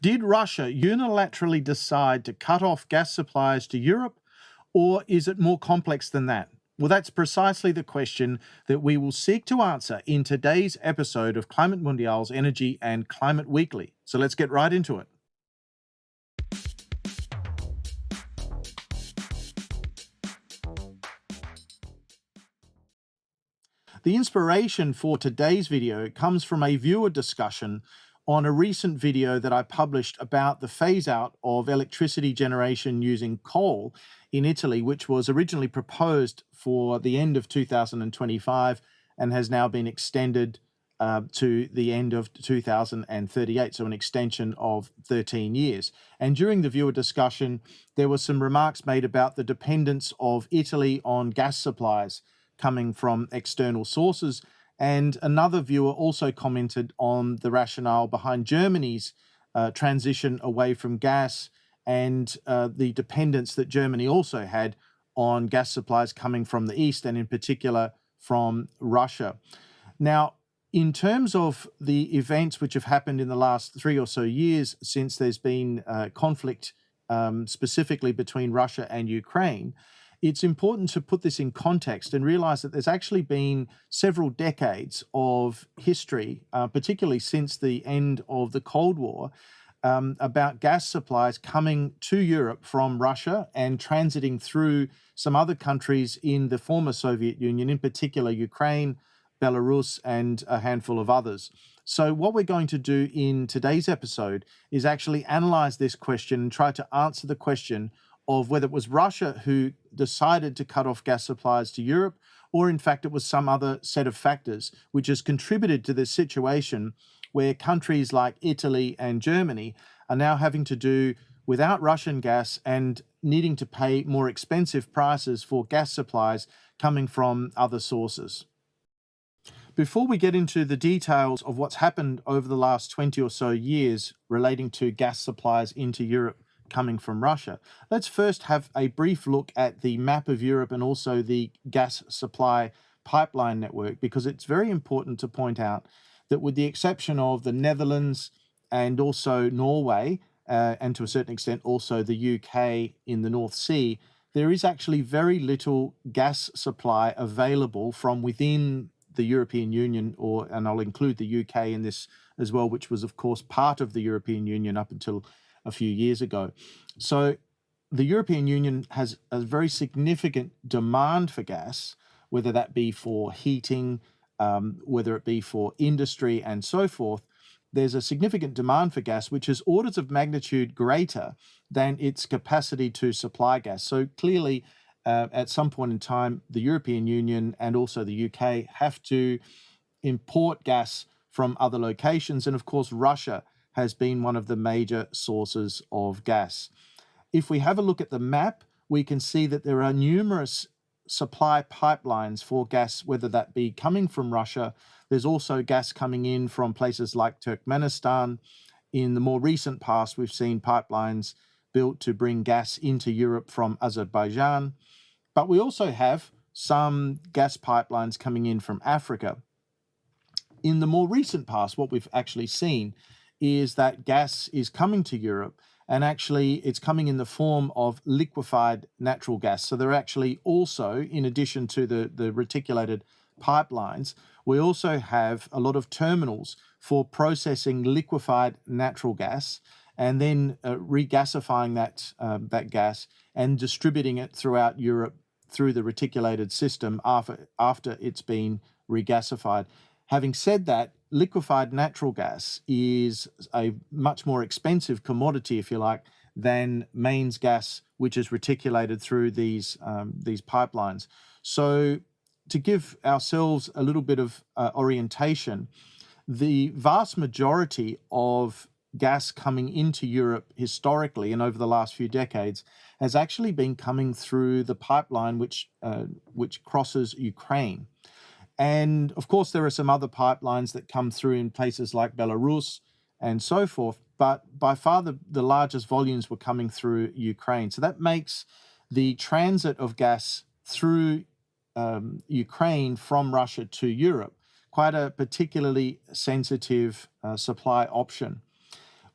Did Russia unilaterally decide to cut off gas supplies to Europe, or is it more complex than that? Well, that's precisely the question that we will seek to answer in today's episode of Climate Mundial's Energy and Climate Weekly. So let's get right into it. The inspiration for today's video comes from a viewer discussion on a recent video that I published about the phase out of electricity generation using coal in Italy, which was originally proposed for the end of 2025 and has now been extended to the end of 2038, so an extension of 13 years. And during the viewer discussion, there were some remarks made about the dependence of Italy on gas supplies coming from external sources. And another viewer also commented on the rationale behind Germany's transition away from gas and the dependence that Germany also had on gas supplies coming from the East and in particular from Russia. Now, in terms of the events which have happened in the last 3 or so years since there's been conflict specifically between Russia and Ukraine, it's important to put this in context and realize that there's actually been several decades of history, particularly since the end of the Cold War, about gas supplies coming to Europe from Russia and transiting through some other countries in the former Soviet Union, in particular Ukraine, Belarus, and a handful of others. So what we're going to do in today's episode is actually analyze this question and try to answer the question of whether it was Russia who decided to cut off gas supplies to Europe, or in fact it was some other set of factors which has contributed to this situation where countries like Italy and Germany are now having to do without Russian gas and needing to pay more expensive prices for gas supplies coming from other sources. Before we get into the details of what's happened over the last 20 or so years relating to gas supplies into Europe coming from Russia, let's first have a brief look at the map of Europe and also the gas supply pipeline network, because it's very important to point out that with the exception of the Netherlands and also Norway, and to a certain extent also the UK in the North Sea, there is actually very little gas supply available from within the European Union, and I'll include the UK in this as well, which was of course part of the European Union up until a few years ago. So the European Union has a very significant demand for gas, whether that be for heating, whether it be for industry and so forth. There's a significant demand for gas, which is orders of magnitude greater than its capacity to supply gas. So clearly, at some point in time, the European Union and also the UK have to import gas from other locations. And of course, Russia has been one of the major sources of gas. If we have a look at the map, we can see that there are numerous supply pipelines for gas, whether that be coming from Russia. There's also gas coming in from places like Turkmenistan. In the more recent past, we've seen pipelines built to bring gas into Europe from Azerbaijan. But we also have some gas pipelines coming in from Africa. In the more recent past, what we've actually seen is that gas is coming to Europe, and actually it's coming in the form of liquefied natural gas. So they're actually also, in addition to the reticulated pipelines, we also have a lot of terminals for processing liquefied natural gas and then regasifying that gas and distributing it throughout Europe through the reticulated system after it's been regasified. Having said that, liquefied natural gas is a much more expensive commodity, if you like, than mains gas, which is reticulated through these pipelines. So to give ourselves a little bit of orientation, the vast majority of gas coming into Europe historically and over the last few decades has actually been coming through the pipeline which crosses Ukraine. And of course, there are some other pipelines that come through in places like Belarus and so forth, but by far the largest volumes were coming through Ukraine. So that makes the transit of gas through Ukraine from Russia to Europe quite a particularly sensitive supply option.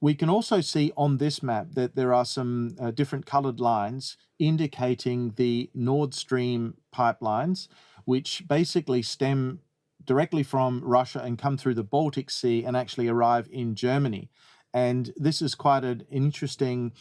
We can also see on this map that there are some different colored lines indicating the Nord Stream pipelines, which basically stem directly from Russia and come through the Baltic Sea and actually arrive in Germany. And this is quite an interesting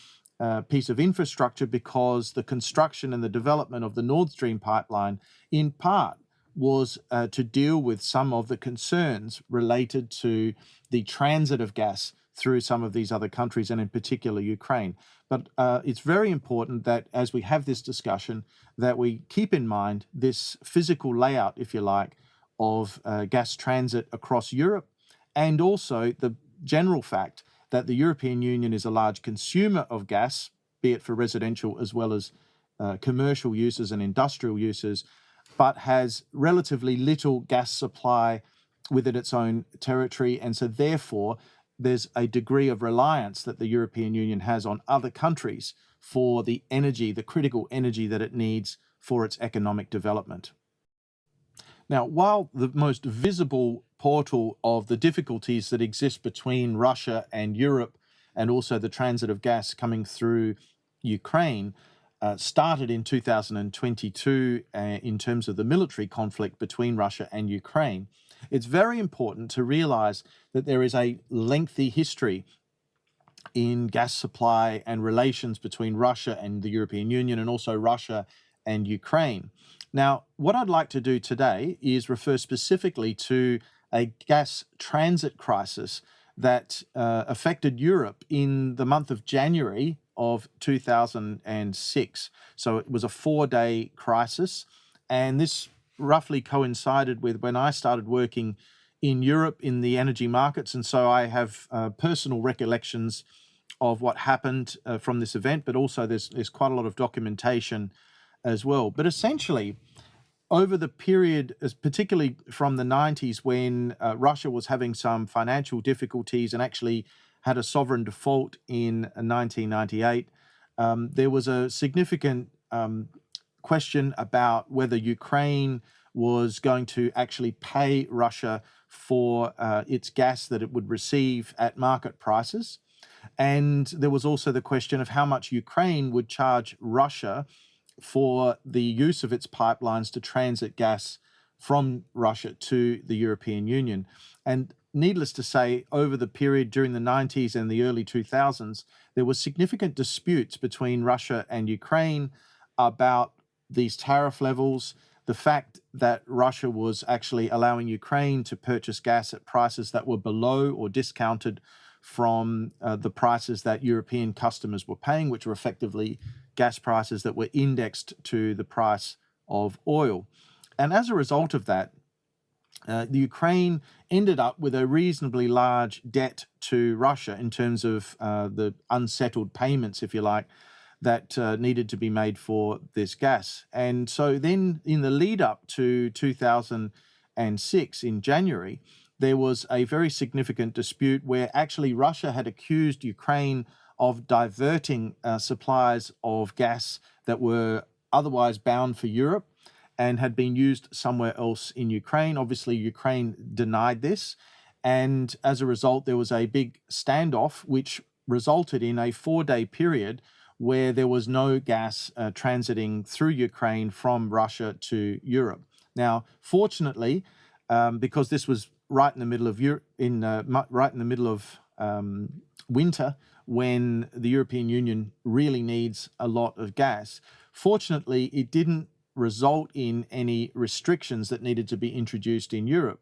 piece of infrastructure, because the construction and the development of the Nord Stream pipeline, in part, was to deal with some of the concerns related to the transit of gas through some of these other countries, and in particular Ukraine. But it's very important that as we have this discussion, that we keep in mind this physical layout, if you like, of gas transit across Europe, and also the general fact that the European Union is a large consumer of gas, be it for residential as well as commercial uses and industrial uses, but has relatively little gas supply within its own territory. And so therefore, there's a degree of reliance that the European Union has on other countries for the energy, the critical energy that it needs for its economic development. Now, while the most visible portal of the difficulties that exist between Russia and Europe, and also the transit of gas coming through Ukraine, started in 2022 in terms of the military conflict between Russia and Ukraine, it's very important to realize that there is a lengthy history in gas supply and relations between Russia and the European Union, and also Russia and Ukraine. Now, what I'd like to do today is refer specifically to a gas transit crisis that affected Europe in the month of January of 2006. So it was a 4-day crisis, and this roughly coincided with when I started working in Europe in the energy markets, and so I have personal recollections of what happened from this event, but also there's quite a lot of documentation as well. But essentially, over the period, particularly from the 90s, when Russia was having some financial difficulties and actually had a sovereign default in 1998, there was a significant question about whether Ukraine was going to actually pay Russia for its gas that it would receive at market prices. And there was also the question of how much Ukraine would charge Russia for the use of its pipelines to transit gas from Russia to the European Union. And needless to say, over the period during the 90s and the early 2000s, there were significant disputes between Russia and Ukraine about these tariff levels, the fact that Russia was actually allowing Ukraine to purchase gas at prices that were below or discounted from the prices that European customers were paying, which were effectively gas prices that were indexed to the price of oil. And as a result of that, the Ukraine ended up with a reasonably large debt to Russia in terms of the unsettled payments, if you like, that needed to be made for this gas. And so then in the lead up to 2006 in January, there was a very significant dispute where actually Russia had accused Ukraine of diverting supplies of gas that were otherwise bound for Europe and had been used somewhere else in Ukraine. Obviously, Ukraine denied this. And as a result, there was a big standoff, which resulted in a 4-day period where there was no gas transiting through Ukraine from Russia to Europe. Now, fortunately, because this was right in the middle of winter, when the European Union really needs a lot of gas, fortunately, it didn't result in any restrictions that needed to be introduced in Europe.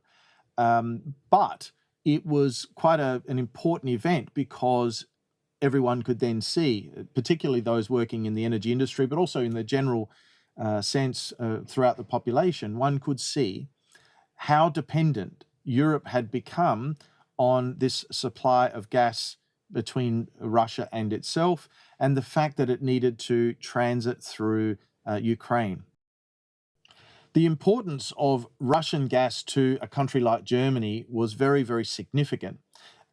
But it was quite an important event, because everyone could then see, particularly those working in the energy industry, but also in the general sense throughout the population, one could see how dependent Europe had become on this supply of gas between Russia and itself, and the fact that it needed to transit through Ukraine. The importance of Russian gas to a country like Germany was very, very significant.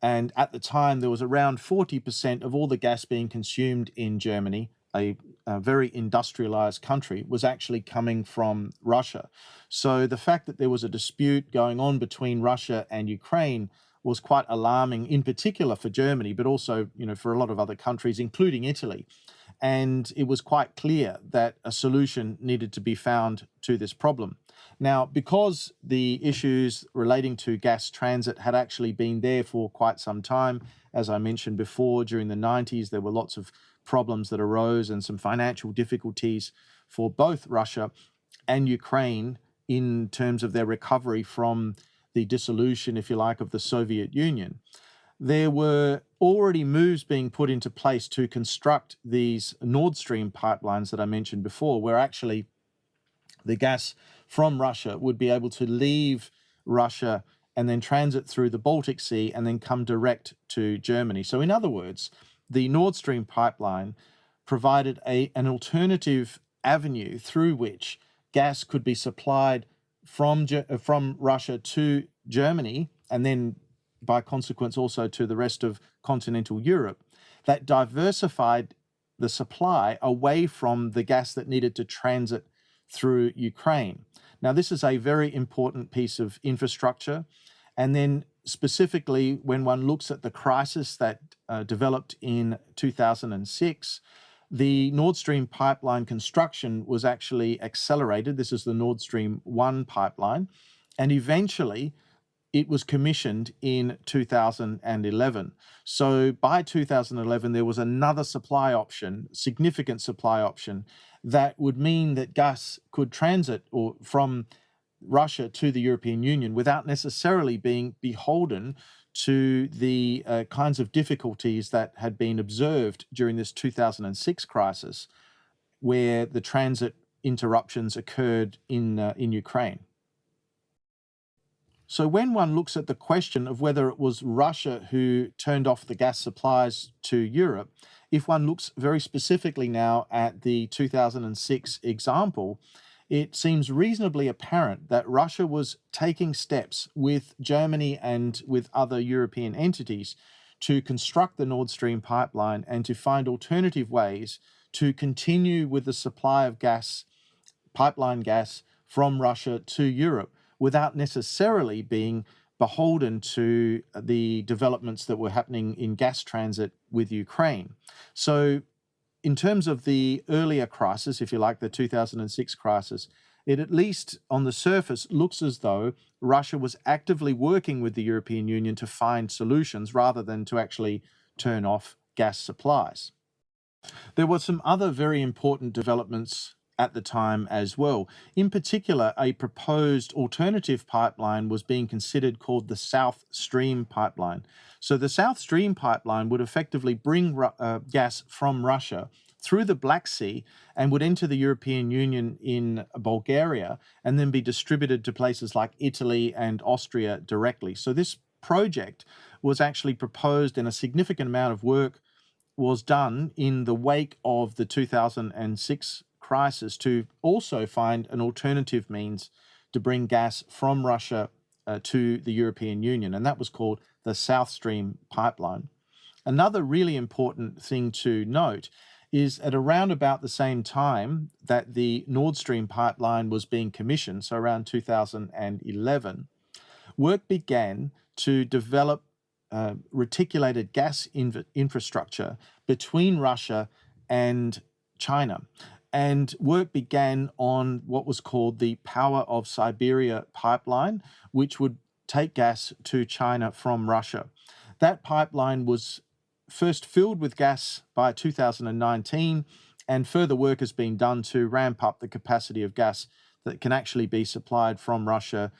And at the time, there was around 40% of all the gas being consumed in Germany, a very industrialized country, was actually coming from Russia. So the fact that there was a dispute going on between Russia and Ukraine was quite alarming, in particular for Germany, but also, for a lot of other countries, including Italy. And it was quite clear that a solution needed to be found to this problem. Now, because the issues relating to gas transit had actually been there for quite some time, as I mentioned before, during the 90s, there were lots of problems that arose and some financial difficulties for both Russia and Ukraine in terms of their recovery from the dissolution, if you like, of the Soviet Union. There were already moves being put into place to construct these Nord Stream pipelines that I mentioned before, where actually the gas from Russia would be able to leave Russia and then transit through the Baltic Sea and then come direct to Germany. So in other words, the Nord Stream pipeline provided an alternative avenue through which gas could be supplied from Russia to Germany, and then by consequence also to the rest of continental Europe, that diversified the supply away from the gas that needed to transit through Ukraine. Now, this is a very important piece of infrastructure. And then specifically, when one looks at the crisis that developed in 2006, the Nord Stream pipeline construction was actually accelerated. This is the Nord Stream 1 pipeline. And eventually, it was commissioned in 2011. So by 2011, there was another supply option, significant supply option, that would mean that gas could transit from Russia to the European Union without necessarily being beholden to the kinds of difficulties that had been observed during this 2006 crisis, where the transit interruptions occurred in Ukraine. So when one looks at the question of whether it was Russia who turned off the gas supplies to Europe, if one looks very specifically now at the 2006 example, it seems reasonably apparent that Russia was taking steps with Germany and with other European entities to construct the Nord Stream pipeline and to find alternative ways to continue with the supply of gas, pipeline gas from Russia to Europe, without necessarily being beholden to the developments that were happening in gas transit with Ukraine. So in terms of the earlier crisis, if you like, the 2006 crisis, it at least on the surface looks as though Russia was actively working with the European Union to find solutions rather than to actually turn off gas supplies. There were some other very important developments at the time as well. In particular, a proposed alternative pipeline was being considered called the South Stream pipeline. So the South Stream pipeline would effectively bring gas from Russia through the Black Sea and would enter the European Union in Bulgaria and then be distributed to places like Italy and Austria directly. So this project was actually proposed, and a significant amount of work was done in the wake of the 2006 crisis to also find an alternative means to bring gas from Russia to the European Union, and that was called the South Stream pipeline. Another really important thing to note is at around about the same time that the Nord Stream pipeline was being commissioned, so around 2011, work began to develop reticulated gas infrastructure between Russia and China. And work began on what was called the Power of Siberia pipeline, which would take gas to China from Russia. That pipeline was first filled with gas by 2019, and further work has been done to ramp up the capacity of gas that can actually be supplied from Russia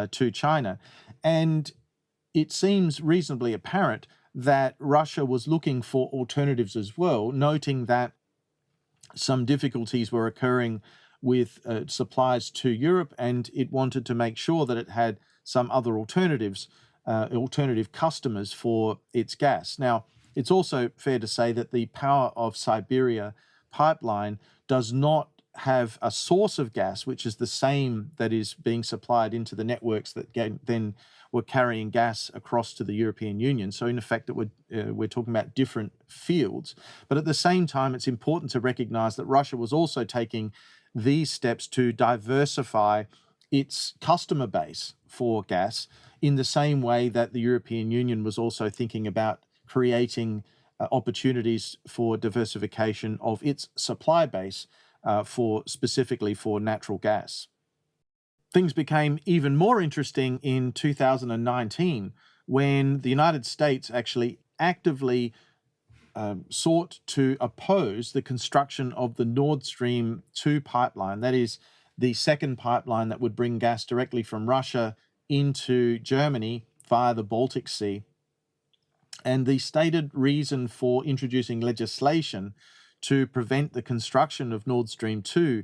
to China. And it seems reasonably apparent that Russia was looking for alternatives as well, noting that some difficulties were occurring with supplies to Europe, and it wanted to make sure that it had some other alternatives, alternative customers for its gas. Now, it's also fair to say that the Power of Siberia pipeline does not have a source of gas which is the same that is being supplied into the networks that then were carrying gas across to the European Union. So in effect, we're talking about different fields. But at the same time, it's important to recognize that Russia was also taking these steps to diversify its customer base for gas in the same way that the European Union was also thinking about creating opportunities for diversification of its supply base for specifically for natural gas. Things became even more interesting in 2019 when the United States actually actively sought to oppose the construction of the Nord Stream 2 pipeline. That is the second pipeline that would bring gas directly from Russia into Germany via the Baltic Sea. And the stated reason for introducing legislation to prevent the construction of Nord Stream 2,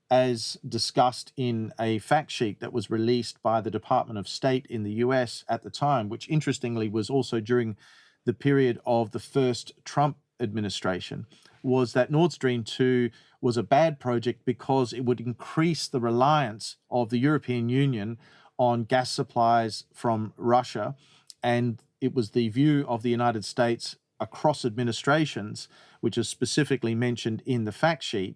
as discussed in a fact sheet that was released by the Department of State in the US at the time, which interestingly was also during the period of the first Trump administration, was that Nord Stream 2 was a bad project because it would increase the reliance of the European Union on gas supplies from Russia. And it was the view of the United States across administrations, which is specifically mentioned in the fact sheet,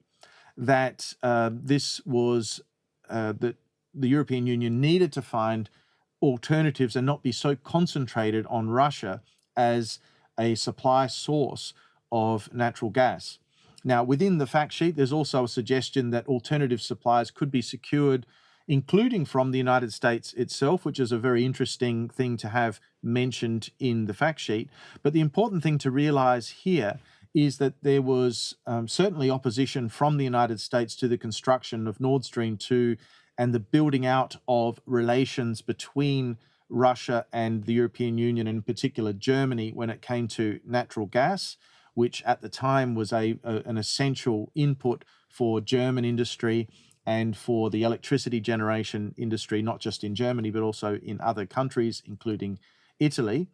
that this was that the European Union needed to find alternatives and not be so concentrated on Russia as a supply source of natural gas. Now, within the fact sheet, there's also a suggestion that alternative supplies could be secured, including from the United States itself, which is a very interesting thing to have mentioned in the fact sheet. But the important thing to realize here is that there was certainly opposition from the United States to the construction of Nord Stream 2 and the building out of relations between Russia and the European Union, in particular Germany, when it came to natural gas, which at the time was an essential input for German industry and for the electricity generation industry, not just in Germany, but also in other countries, including Italy.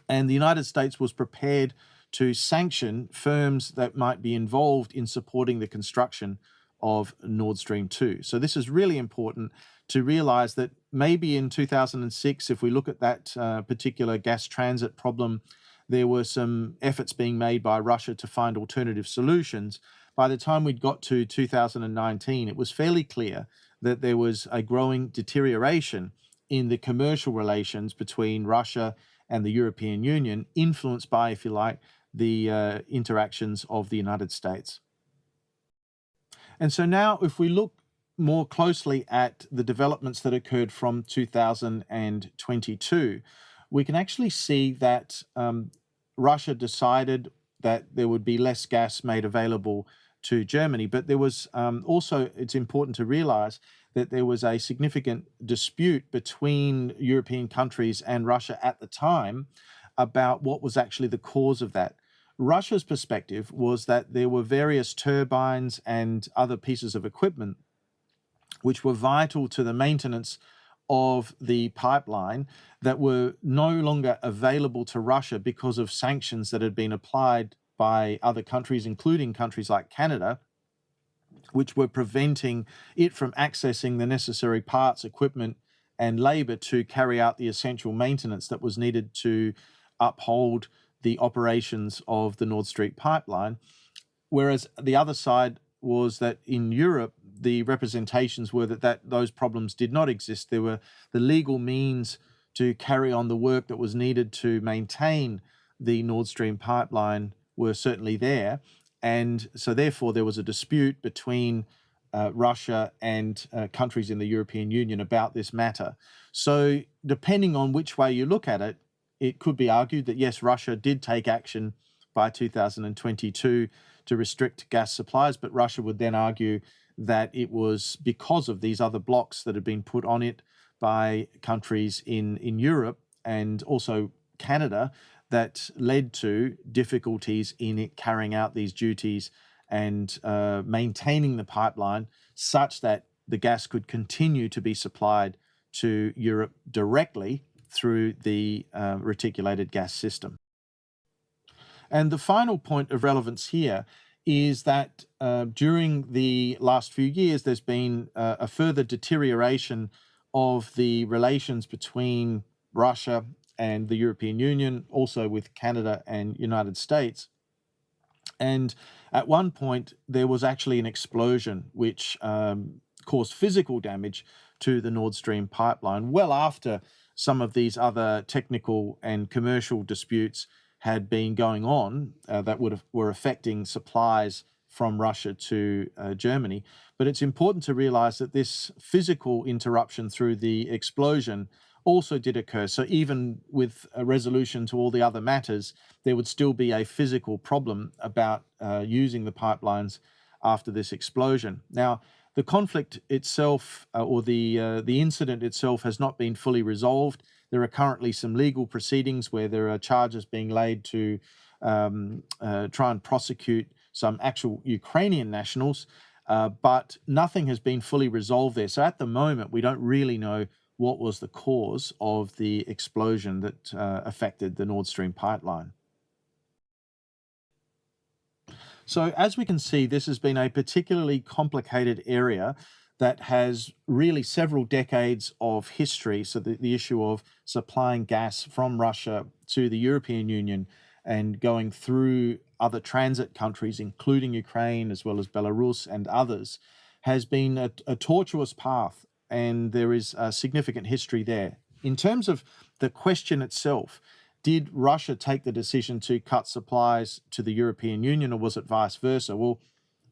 And the United States was prepared to sanction firms that might be involved in supporting the construction of Nord Stream 2. So this is really important to realize that maybe in 2006, if we look at that particular gas transit problem, there were some efforts being made by Russia to find alternative solutions. By the time we'd got to 2019, it was fairly clear that there was a growing deterioration in the commercial relations between Russia and the European Union, influenced by, if you like, the interactions of the United States. And so now, if we look more closely at the developments that occurred from 2022, we can actually see that Russia decided that there would be less gas made available to Germany. But there was also, it's important to realize that there was a significant dispute between European countries and Russia at the time about what was actually the cause of that. Russia's perspective was that there were various turbines and other pieces of equipment which were vital to the maintenance of the pipeline that were no longer available to Russia because of sanctions that had been applied by other countries, including countries like Canada, which were preventing it from accessing the necessary parts, equipment, and labor to carry out the essential maintenance that was needed to uphold the operations of the Nord Stream pipeline. Whereas the other side was that in Europe, the representations were that those problems did not exist. There were the legal means to carry on the work that was needed to maintain the Nord Stream pipeline were certainly there. And so therefore there was a dispute between Russia and countries in the European Union about this matter. So depending on which way you look at it, it could be argued that yes, Russia did take action by 2022 to restrict gas supplies, but Russia would then argue that it was because of these other blocks that had been put on it by countries in Europe and also Canada that led to difficulties in it carrying out these duties and maintaining the pipeline such that the gas could continue to be supplied to Europe directly through the reticulated gas system. And the final point of relevance here is that during the last few years, there's been a further deterioration of the relations between Russia and the European Union, also with Canada and United States. And at one point, there was actually an explosion which caused physical damage to the Nord Stream pipeline, well after some of these other technical and commercial disputes had been going on that were affecting supplies from Russia to Germany. But it's important to realize that this physical interruption through the explosion also did occur. So even with a resolution to all the other matters, there would still be a physical problem about using the pipelines after this explosion. Now, the conflict itself or the incident itself has not been fully resolved. There are currently some legal proceedings where there are charges being laid to try and prosecute some actual Ukrainian nationals, but nothing has been fully resolved there. So at the moment, we don't really know what was the cause of the explosion that affected the Nord Stream pipeline. So as we can see, this has been a particularly complicated area that has really several decades of history. So the issue of supplying gas from Russia to the European Union and going through other transit countries, including Ukraine, as well as Belarus and others, has been a tortuous path, and there is a significant history there. In terms of the question itself, did Russia take the decision to cut supplies to the European Union, or was it vice versa? Well,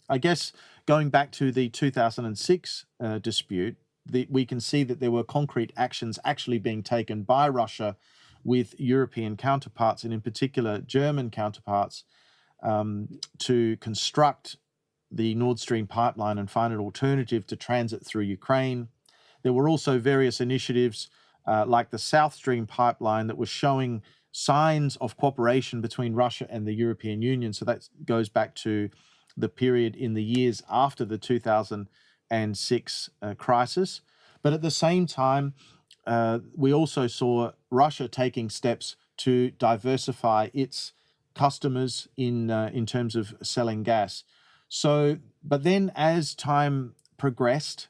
I guess going back to the 2006 dispute, we can see that there were concrete actions actually being taken by Russia with European counterparts, and in particular German counterparts, to construct the Nord Stream pipeline and find an alternative to transit through Ukraine. There were also various initiatives like the South Stream pipeline that was showing signs of cooperation between Russia and the European Union. So that goes back to the period in the years after the 2006 crisis. But at the same time, we also saw Russia taking steps to diversify its customers in terms of selling gas. So, but then as time progressed,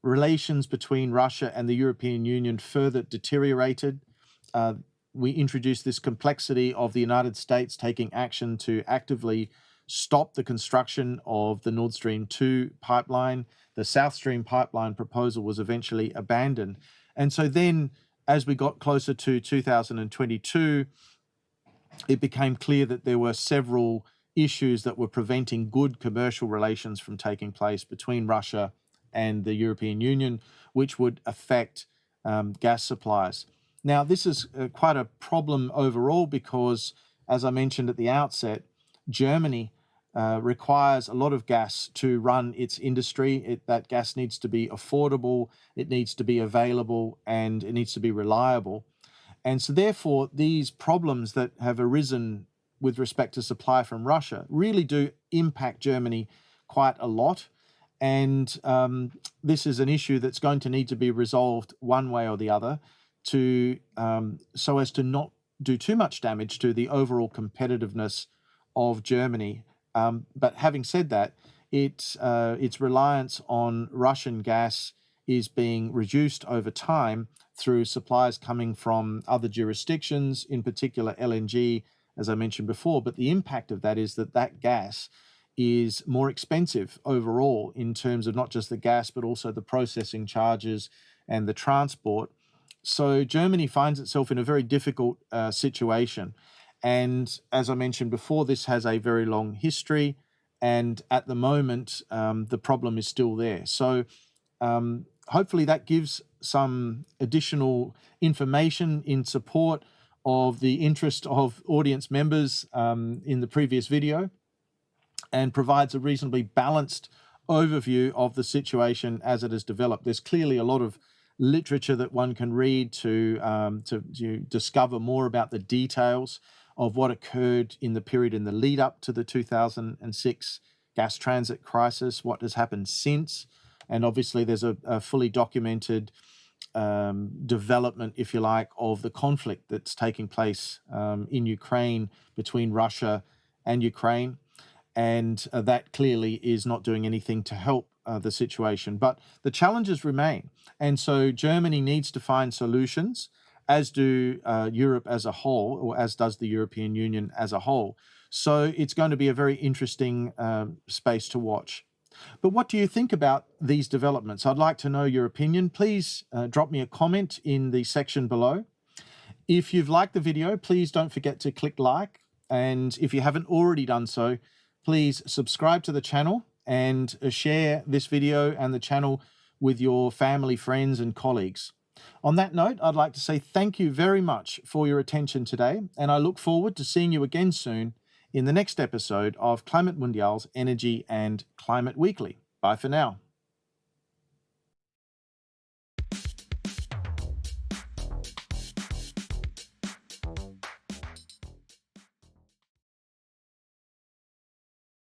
relations between Russia and the European Union further deteriorated. We introduced this complexity of the United States taking action to actively stop the construction of the Nord Stream 2 pipeline. The South Stream pipeline proposal was eventually abandoned. And so then, as we got closer to 2022, it became clear that there were several issues that were preventing good commercial relations from taking place between Russia and the European Union, which would affect gas supplies. Now, this is quite a problem overall because, as I mentioned at the outset, Germany requires a lot of gas to run its industry. That gas needs to be affordable, it needs to be available, and it needs to be reliable. And so therefore, these problems that have arisen with respect to supply from Russia really do impact Germany quite a lot. And this is an issue that's going to need to be resolved one way or the other to so as to not do too much damage to the overall competitiveness of Germany. But having said that, its reliance on Russian gas is being reduced over time through supplies coming from other jurisdictions, in particular LNG, as I mentioned before. But the impact of that is that that gas is more expensive overall in terms of not just the gas, but also the processing charges and the transport. So Germany finds itself in a very difficult situation. And as I mentioned before, this has a very long history. And at the moment, the problem is still there. So hopefully that gives some additional information in support of the interest of audience members in the previous video, and provides a reasonably balanced overview of the situation as it has developed. There's clearly a lot of literature that one can read to discover more about the details of what occurred in the period in the lead up to the 2006 gas transit crisis, what has happened since. And obviously there's a fully documented development, if you like, of the conflict that's taking place in Ukraine between Russia and Ukraine. And that clearly is not doing anything to help the situation. But the challenges remain. And so Germany needs to find solutions, as do Europe as a whole, or as does the European Union as a whole. So it's going to be a very interesting space to watch. But what do you think about these developments? I'd like to know your opinion. Please drop me a comment in the section below. If you've liked the video, please don't forget to click like. And if you haven't already done so, please subscribe to the channel and share this video and the channel with your family, friends, and colleagues. On that note, I'd like to say thank you very much for your attention today, and I look forward to seeing you again soon in the next episode of Climate Mundial's Energy and Climate Weekly. Bye for now.